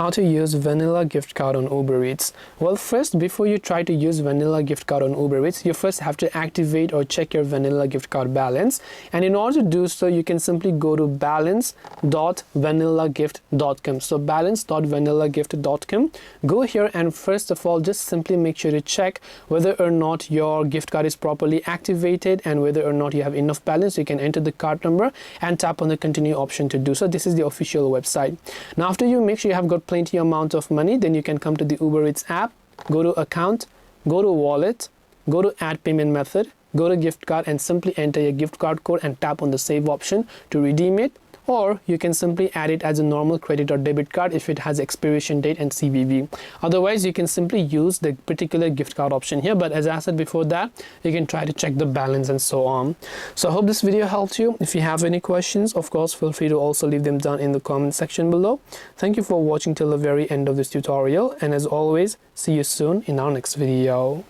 How to use vanilla gift card on Uber Eats. Well, first, before you try to use vanilla gift card on Uber Eats, you first have to activate or check your vanilla gift card balance. And in order to do so, you can simply go to balance.vanillagift.com. So balance.vanillagift.com. Go here and first of all, just simply make sure to check whether or not your gift card is properly activated and whether or not you have enough balance. You can enter the card number and tap on the continue option to do so. This is the official website. Now, after you make sure you have got plenty amount of money, then you can come to the Uber Eats app, go to account, go to wallet, go to add payment method, go to gift card and simply enter your gift card code and tap on the save option to redeem it. Or you can simply add it as a normal credit or debit card if it has expiration date and CVV. Otherwise, you can simply use the particular gift card option here. But as I said before that, you can try to check the balance and so on. So I hope this video helped you. If you have any questions, of course, feel free to also leave them down in the comment section below. Thank you for watching till the very end of this tutorial. And as always, see you soon in our next video.